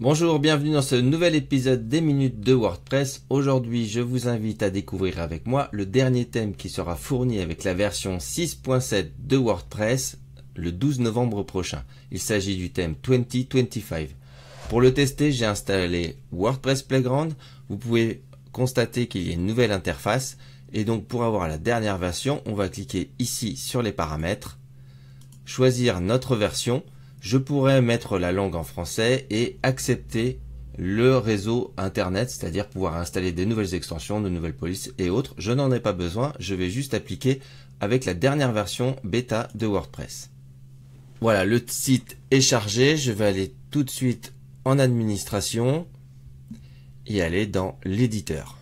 Bonjour, bienvenue dans ce nouvel épisode des Minutes de WordPress. Aujourd'hui, je vous invite à découvrir avec moi le dernier thème qui sera fourni avec la version 6.7 de WordPress le 12 novembre prochain. Il s'agit du thème 2025. Pour le tester, j'ai installé WordPress Playground. Vous pouvez constater qu'il y a une nouvelle interface. Et donc, pour avoir la dernière version, on va cliquer ici sur les paramètres, choisir notre version. Je pourrais mettre la langue en français et accepter le réseau internet, c'est-à-dire pouvoir installer des nouvelles extensions, de nouvelles polices et autres. Je n'en ai pas besoin, je vais juste appliquer avec la dernière version bêta de WordPress. Voilà, le site est chargé, je vais aller tout de suite en administration et aller dans l'éditeur.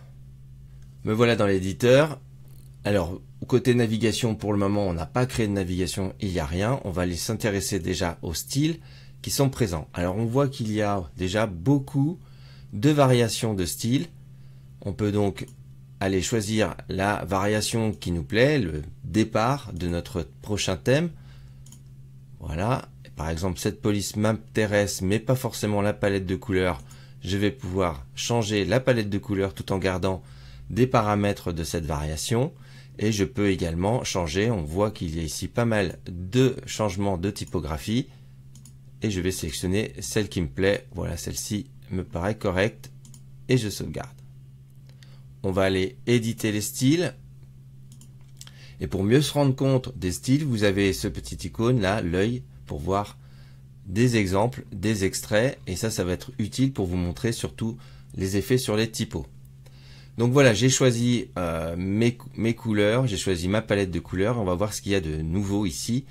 Me voilà dans l'éditeur. Alors, côté navigation, pour le moment, on n'a pas créé de navigation, il n'y a rien. On va aller s'intéresser déjà aux styles qui sont présents. Alors, on voit qu'il y a déjà beaucoup de variations de styles. On peut donc aller choisir la variation qui nous plaît, le départ de notre prochain thème. Voilà. Par exemple, cette police m'intéresse, mais pas forcément la palette de couleurs. Je vais pouvoir changer la palette de couleurs tout en gardant des paramètres de cette variation. Et je peux également changer, on voit qu'il y a ici pas mal de changements de typographie. Et je vais sélectionner celle qui me plaît. Voilà, celle-ci me paraît correcte. Et je sauvegarde. On va aller éditer les styles. Et pour mieux se rendre compte des styles, vous avez ce petit icône là, l'œil, pour voir des exemples, des extraits. Et ça va être utile pour vous montrer surtout les effets sur les typos. Donc voilà, j'ai choisi mes couleurs, j'ai choisi ma palette de couleurs. On va voir ce qu'il y a de nouveau ici.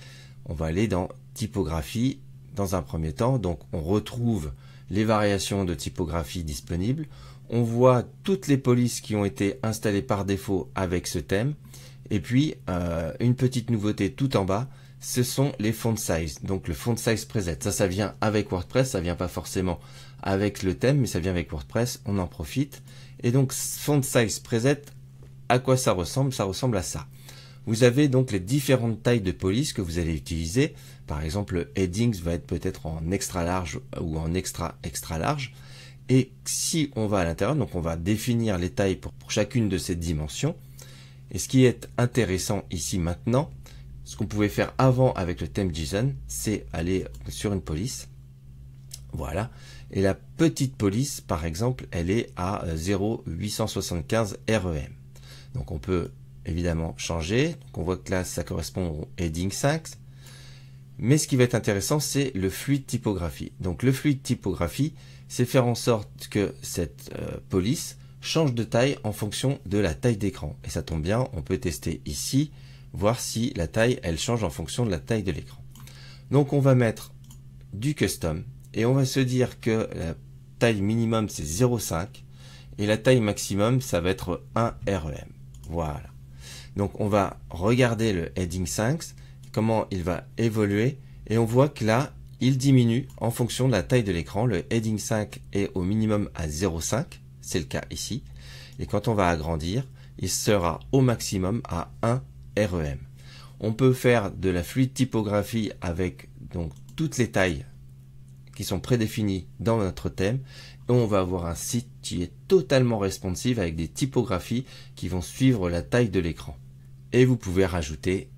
On va aller dans typographie dans un premier temps. Donc on retrouve les variations de typographie disponibles. On voit toutes les polices qui ont été installées par défaut avec ce thème. Et puis une petite nouveauté tout en bas, ce sont les font size. Donc le font size preset, ça vient avec WordPress, ça vient pas forcément avec le thème, mais ça vient avec WordPress, on en profite. Et donc, font size preset, à quoi ça ressemble? Ça ressemble à ça. Vous avez donc les différentes tailles de police que vous allez utiliser. Par exemple, le headings va être peut-être en extra large ou en extra large. Et si on va à l'intérieur, donc on va définir les tailles pour chacune de ces dimensions. Et ce qui est intéressant ici maintenant, ce qu'on pouvait faire avant avec le thème JSON, c'est aller sur une police. Voilà. Et la petite police, par exemple, elle est à 0,875 REM. Donc on peut évidemment changer. Donc on voit que là, ça correspond au heading 5. Mais ce qui va être intéressant, c'est le fluide typographie. Donc le fluide typographie, c'est faire en sorte que cette police change de taille en fonction de la taille d'écran. Et ça tombe bien, on peut tester ici, voir si la taille, elle change en fonction de la taille de l'écran. Donc on va mettre du custom. Et on va se dire que la taille minimum c'est 0,5 et la taille maximum ça va être 1 REM. Voilà. Donc on va regarder le heading 5, comment il va évoluer et on voit que là il diminue en fonction de la taille de l'écran. Le heading 5 est au minimum à 0,5, c'est le cas ici. Et quand on va agrandir, il sera au maximum à 1 REM. On peut faire de la fluide typographie avec donc toutes les tailles qui sont prédéfinis dans notre thème et on va avoir un site qui est totalement responsive avec des typographies qui vont suivre la taille de l'écran. Et vous pouvez rajouter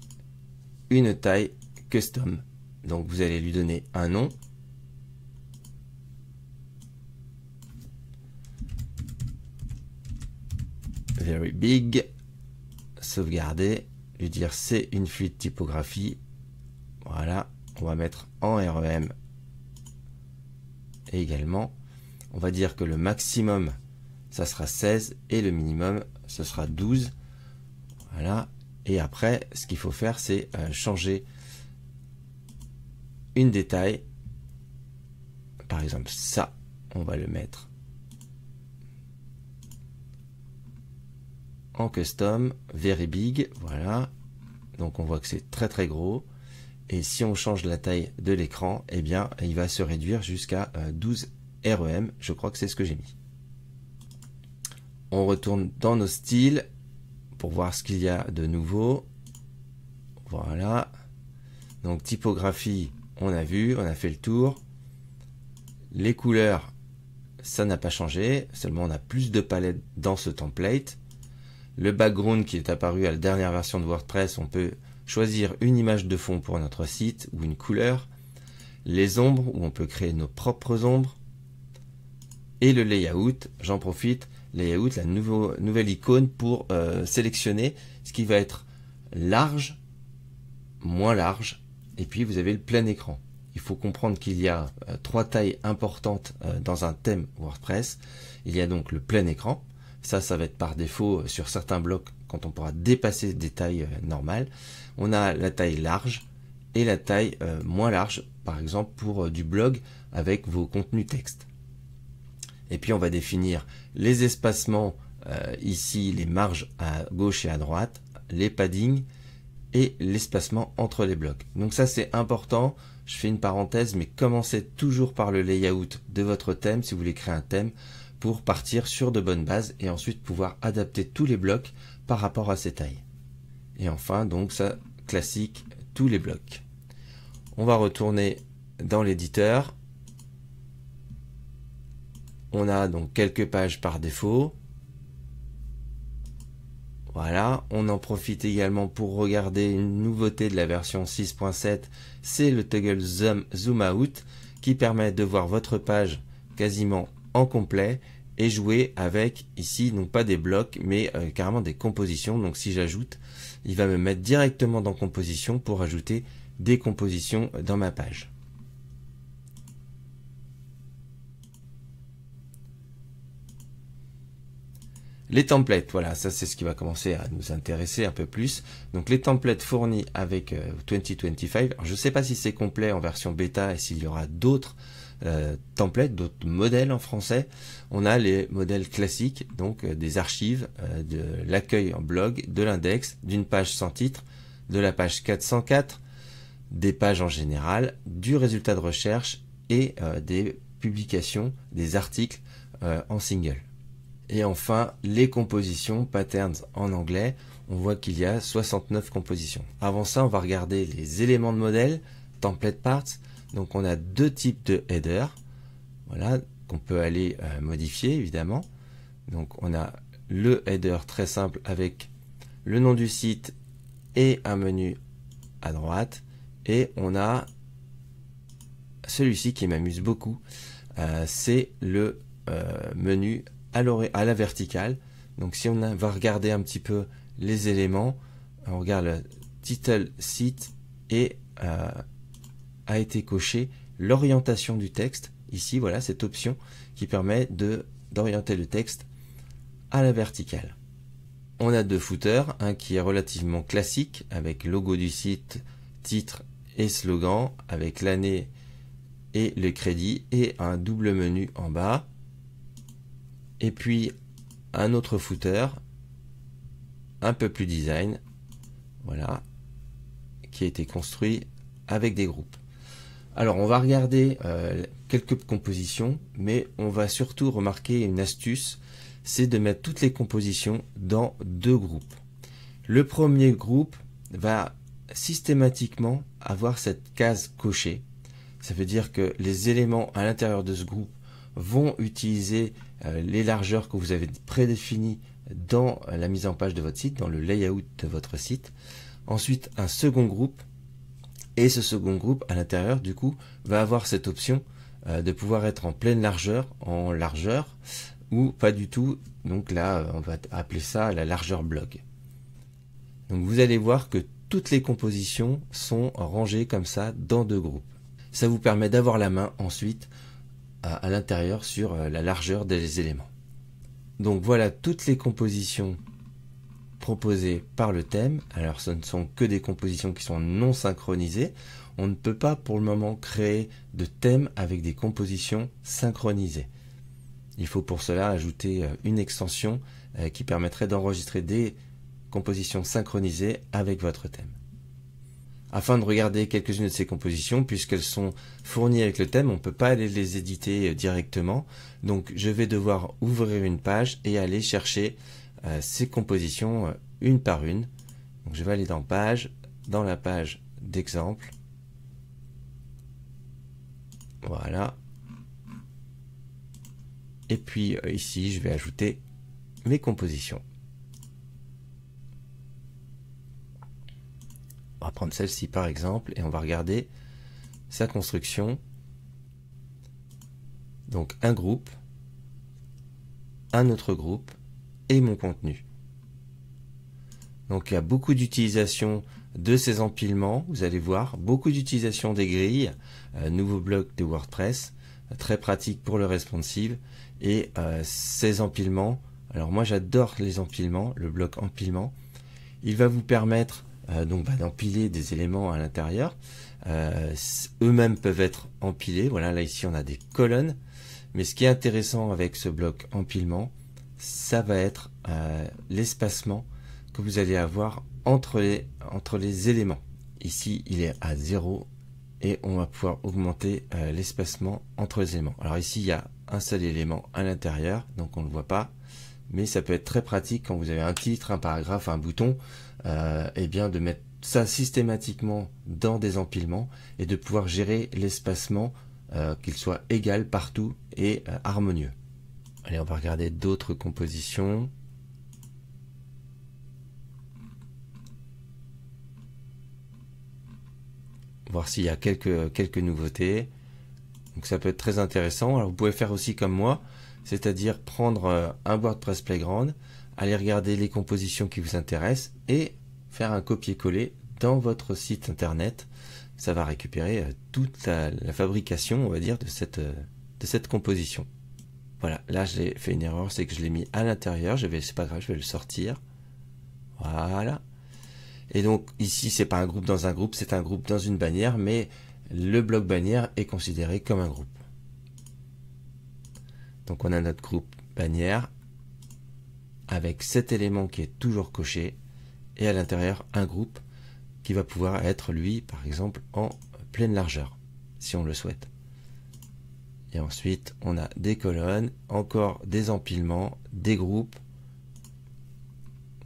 une taille custom. Donc vous allez lui donner un nom. Very big. Sauvegarder. Lui dire c'est une fluide typographie. Voilà. On va mettre en REM. Et également, on va dire que le maximum, ça sera 16 et le minimum, ce sera 12. Voilà. Et après, ce qu'il faut faire, c'est changer une des tailles. Par exemple, ça, on va le mettre en custom, very big. Voilà. Donc, on voit que c'est très très gros. Et si on change la taille de l'écran, eh bien, il va se réduire jusqu'à 12 REM. Je crois que c'est ce que j'ai mis. On retourne dans nos styles pour voir ce qu'il y a de nouveau. Voilà. Donc typographie, on a vu, on a fait le tour. Les couleurs, ça n'a pas changé, seulement on a plus de palettes dans ce template. Le background qui est apparu à la dernière version de WordPress, on peut choisir une image de fond pour notre site ou une couleur. Les ombres, où on peut créer nos propres ombres. Et le layout, j'en profite, layout, la nouvelle icône pour sélectionner ce qui va être large, moins large, et puis vous avez le plein écran. Il faut comprendre qu'il y a trois tailles importantes dans un thème WordPress. Il y a donc le plein écran. Ça va être par défaut sur certains blocs quand on pourra dépasser des tailles normales. On a la taille large et la taille moins large, par exemple pour du blog avec vos contenus texte. Et puis on va définir les espacements, ici les marges à gauche et à droite, les paddings et l'espacement entre les blocs. Donc ça c'est important. Je fais une parenthèse, mais commencez toujours par le layout de votre thème si vous voulez créer un thème pour partir sur de bonnes bases et ensuite pouvoir adapter tous les blocs par rapport à ces tailles. Et enfin, donc ça, classique, tous les blocs. On va retourner dans l'éditeur. On a donc quelques pages par défaut. Voilà, on en profite également pour regarder une nouveauté de la version 6.7, c'est le toggle zoom out qui permet de voir votre page quasiment en complet et jouer avec ici, donc pas des blocs mais carrément des compositions. Donc si j'ajoute, il va me mettre directement dans composition pour ajouter des compositions dans ma page. Les templates, voilà, ça c'est ce qui va commencer à nous intéresser un peu plus. Donc les templates fournis avec 2025. Alors, je ne sais pas si c'est complet en version bêta et s'il y aura d'autres templates, d'autres modèles en français. On a les modèles classiques, donc des archives, de l'accueil en blog, de l'index, d'une page sans titre, de la page 404, des pages en général, du résultat de recherche et des publications, des articles en single. Et enfin, les compositions, patterns en anglais, on voit qu'il y a 69 compositions. Avant ça, on va regarder les éléments de modèle, template parts. Donc on a deux types de header, voilà, qu'on peut aller modifier évidemment. Donc on a le header très simple avec le nom du site et un menu à droite. Et on a celui-ci qui m'amuse beaucoup, c'est le menu à la verticale. Donc si on va regarder un petit peu les éléments, on regarde le title site et a été coché l'orientation du texte. Ici, voilà cette option qui permet d'orienter le texte à la verticale. On a deux footers, un qui est relativement classique avec logo du site, titre et slogan avec l'année et le crédit et un double menu en bas. Et puis un autre footer un peu plus design, voilà, qui a été construit avec des groupes. Alors on va regarder quelques compositions, mais on va surtout remarquer une astuce, c'est de mettre toutes les compositions dans deux groupes. Le premier groupe va systématiquement avoir cette case cochée. Ça veut dire que les éléments à l'intérieur de ce groupe vont utiliser les largeurs que vous avez prédéfinies dans la mise en page de votre site, dans le layout de votre site. Ensuite, un second groupe, et ce second groupe à l'intérieur du coup va avoir cette option de pouvoir être en pleine largeur, en largeur ou pas du tout. Donc là, on va appeler ça la largeur blog. Donc vous allez voir que toutes les compositions sont rangées comme ça dans deux groupes. Ça vous permet d'avoir la main ensuite à l'intérieur sur la largeur des éléments. Donc voilà toutes les compositions proposées par le thème. Alors ce ne sont que des compositions qui sont non synchronisées. On ne peut pas pour le moment créer de thème avec des compositions synchronisées. Il faut pour cela ajouter une extension qui permettrait d'enregistrer des compositions synchronisées avec votre thème. Afin de regarder quelques-unes de ces compositions, puisqu'elles sont fournies avec le thème, on ne peut pas aller les éditer directement. Donc je vais devoir ouvrir une page et aller chercher ces compositions une par une. Donc je vais aller dans Page, dans la page d'exemple. Voilà. Et puis ici, je vais ajouter mes compositions. On va prendre celle-ci par exemple et on va regarder sa construction. Donc un groupe, un autre groupe et mon contenu. Donc il y a beaucoup d'utilisation de ces empilements, vous allez voir, beaucoup d'utilisation des grilles, nouveau bloc de WordPress, très pratique pour le responsive, et ces empilements, alors moi j'adore les empilements, le bloc empilement, il va vous permettre d'empiler des éléments à l'intérieur, eux-mêmes peuvent être empilés, voilà, là ici on a des colonnes, mais ce qui est intéressant avec ce bloc empilement, ça va être l'espacement que vous allez avoir entre les éléments. Ici il est à 0 et on va pouvoir augmenter l'espacement entre les éléments. Alors ici il y a un seul élément à l'intérieur, donc on ne le voit pas, mais ça peut être très pratique quand vous avez un titre, un paragraphe, un bouton, et bien de mettre ça systématiquement dans des empilements et de pouvoir gérer l'espacement, qu'il soit égal partout et harmonieux. Allez, on va regarder d'autres compositions. Voir s'il y a quelques nouveautés. Donc ça peut être très intéressant. Alors vous pouvez faire aussi comme moi, c'est-à-dire prendre un WordPress Playground, aller regarder les compositions qui vous intéressent et faire un copier-coller dans votre site internet. Ça va récupérer toute la fabrication, on va dire, de cette composition. Voilà, là j'ai fait une erreur, c'est que je l'ai mis à l'intérieur. C'est pas grave, je vais le sortir. Voilà. Et donc ici c'est pas un groupe dans un groupe, c'est un groupe dans une bannière, mais le bloc bannière est considéré comme un groupe. Donc on a notre groupe bannière avec cet élément qui est toujours coché et à l'intérieur un groupe qui va pouvoir être lui par exemple en pleine largeur si on le souhaite. Et ensuite on a des colonnes, encore des empilements, des groupes.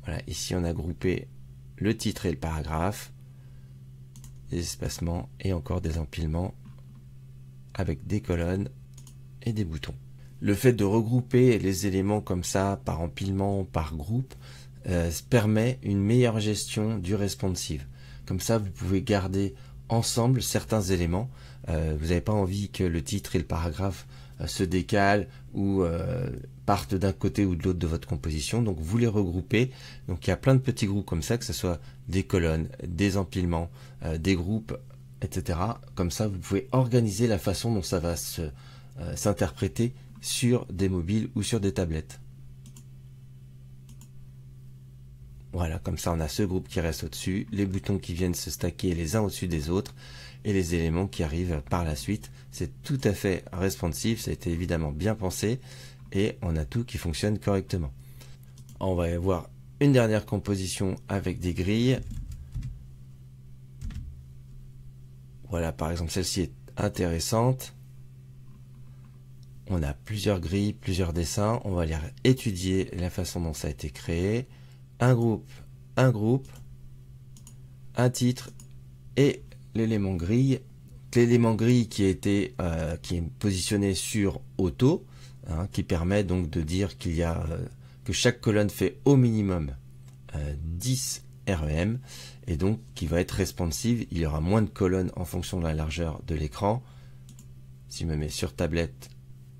Voilà, ici on a groupé le titre et le paragraphe, des espacements et encore des empilements avec des colonnes et des boutons. Le fait de regrouper les éléments comme ça par empilement, par groupe, permet une meilleure gestion du responsive. Comme ça vous pouvez garder ensemble certains éléments. Vous n'avez pas envie que le titre et le paragraphe se décalent ou partent d'un côté ou de l'autre de votre composition, donc vous les regroupez. Donc il y a plein de petits groupes comme ça, que ce soit des colonnes, des empilements, des groupes, etc. Comme ça vous pouvez organiser la façon dont ça va s'interpréter sur des mobiles ou sur des tablettes. Voilà, comme ça on a ce groupe qui reste au-dessus, les boutons qui viennent se stacker les uns au-dessus des autres et les éléments qui arrivent par la suite. C'est tout à fait responsive, ça a été évidemment bien pensé et on a tout qui fonctionne correctement. On va y avoir une dernière composition avec des grilles. Voilà, par exemple celle-ci est intéressante. On a plusieurs grilles, plusieurs dessins. On va aller étudier la façon dont ça a été créé. Un groupe, un titre et l'élément grille. L'élément grille qui est positionné sur auto, hein, qui permet donc de dire qu'il y a que chaque colonne fait au minimum 10 REM et donc qui va être responsive. Il y aura moins de colonnes en fonction de la largeur de l'écran. Si je me mets sur tablette,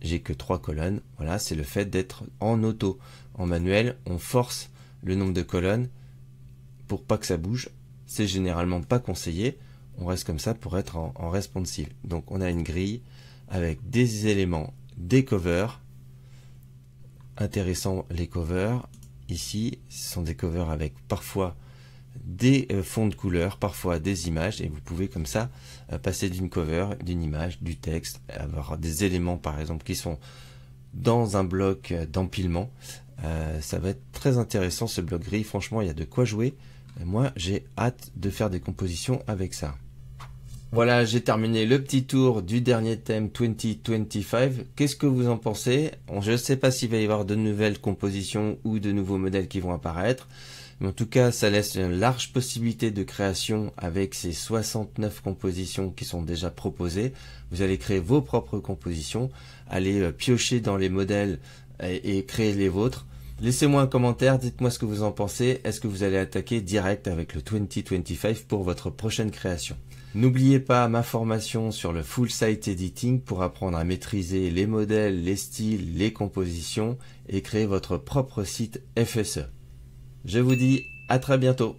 j'ai que 3 colonnes. Voilà, c'est le fait d'être en auto. En manuel, on force le nombre de colonnes pour pas que ça bouge. C'est généralement pas conseillé. On reste comme ça pour être en responsive. Donc on a une grille avec des éléments, des covers. Intéressant, les covers. Ici, ce sont des covers avec parfois des fonds de couleurs, parfois des images, et vous pouvez comme ça passer d'une cover, d'une image, du texte, avoir des éléments par exemple qui sont dans un bloc d'empilement. Ça va être très intéressant ce bloc gris, franchement il y a de quoi jouer. Et moi j'ai hâte de faire des compositions avec ça. Voilà, j'ai terminé le petit tour du dernier thème 2025. Qu'est-ce que vous en pensez? Je ne sais pas s'il va y avoir de nouvelles compositions ou de nouveaux modèles qui vont apparaître. Mais en tout cas, ça laisse une large possibilité de création avec ces 69 compositions qui sont déjà proposées. Vous allez créer vos propres compositions, aller piocher dans les modèles et créer les vôtres. Laissez-moi un commentaire, dites-moi ce que vous en pensez. Est-ce que vous allez attaquer direct avec le 2025 pour votre prochaine création? N'oubliez pas ma formation sur le Full Site Editing pour apprendre à maîtriser les modèles, les styles, les compositions et créer votre propre site FSE. Je vous dis à très bientôt.